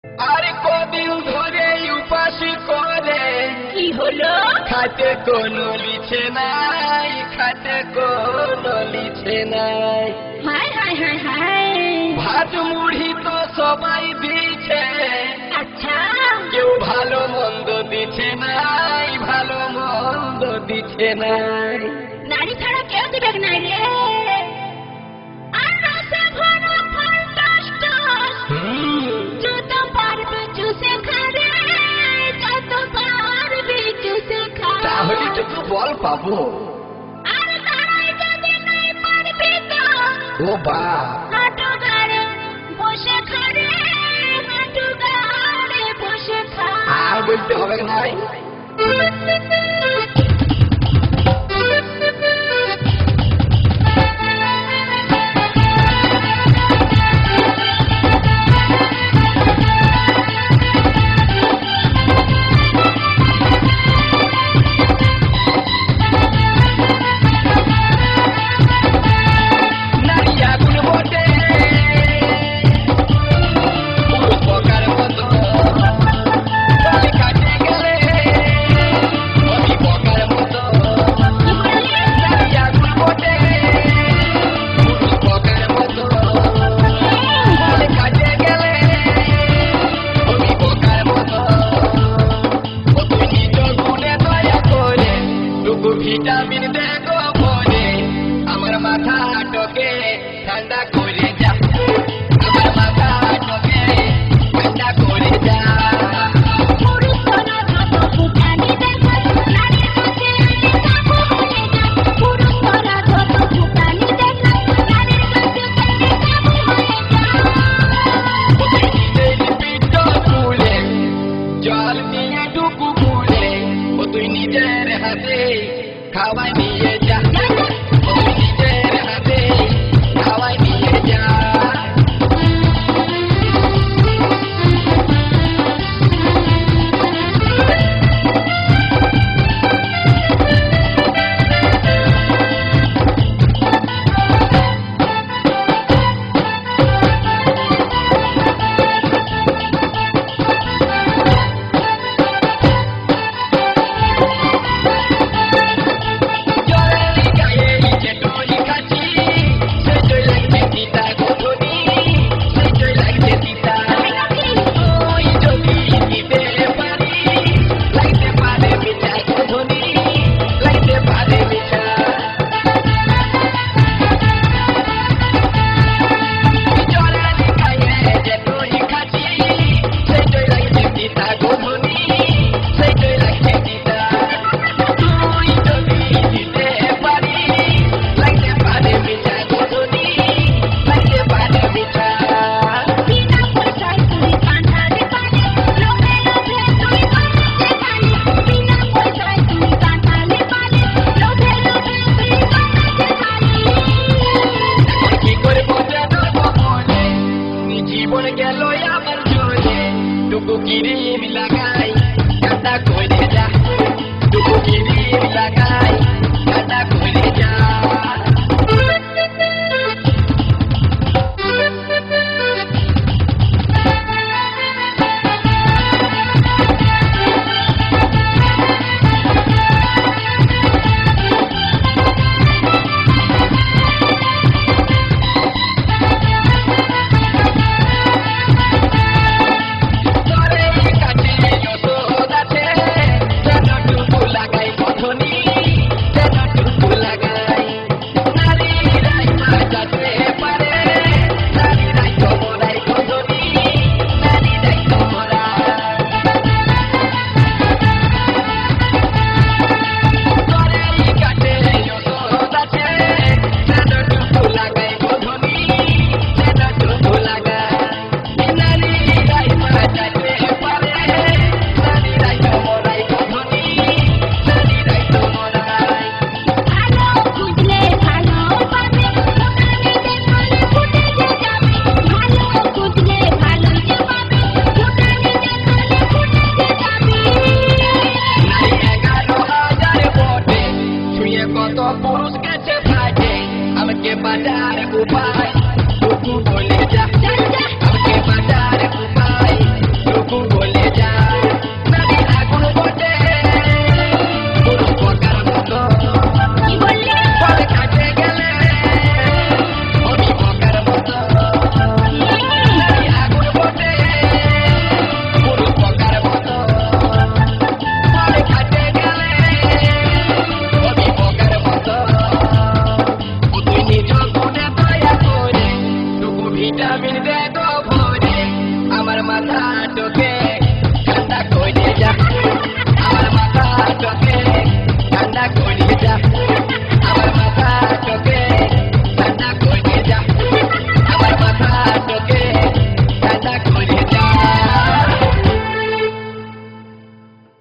আর কদিন ধরে উপাসী করে কি হলো? খাতে কোনো লিছে নাই, খাতে কোনো লিছে নাই। হায় হায় হায় হায়। ভাত মুড়ি তো সবাই দিচ্ছে, আচ্ছা কেউ ভালো মন্দ দিচ্ছে নাই, ভালো মন্দ দিচ্ছে নাই। নারী ছাড়া কেউ দিবে না রে। আর রসে ভরা ফল টস টস, যত পারবে চুষে খাবে, যত পারবে চুষে খা। তাহলে তো তুই বল পাবো। আর দাঁড়াই যদি নাই পারবি তো ও বা হাঁটু গাড়ে বসে খাবে, হাঁটু গাড়ে বসে খা। আর বলতে হবে নাই। ভিটামিন দেখো ভরে আমার মাথা টকে ঠান্ডা করে যা, আমার মাথা টকে ঠান্ডা করে যা। জল নিয়ে ডুবু খুলে ও তুই নিজের হাতে খাওয়াই নিয়ে যা, ও তুই নিজের হাতে খাওয়াই নিয়ে যা। জীবন গেল আমার জলে টুকু কিরিম লাগাই ঠান্ডা করে যা, টুকু কিরিম লাগাই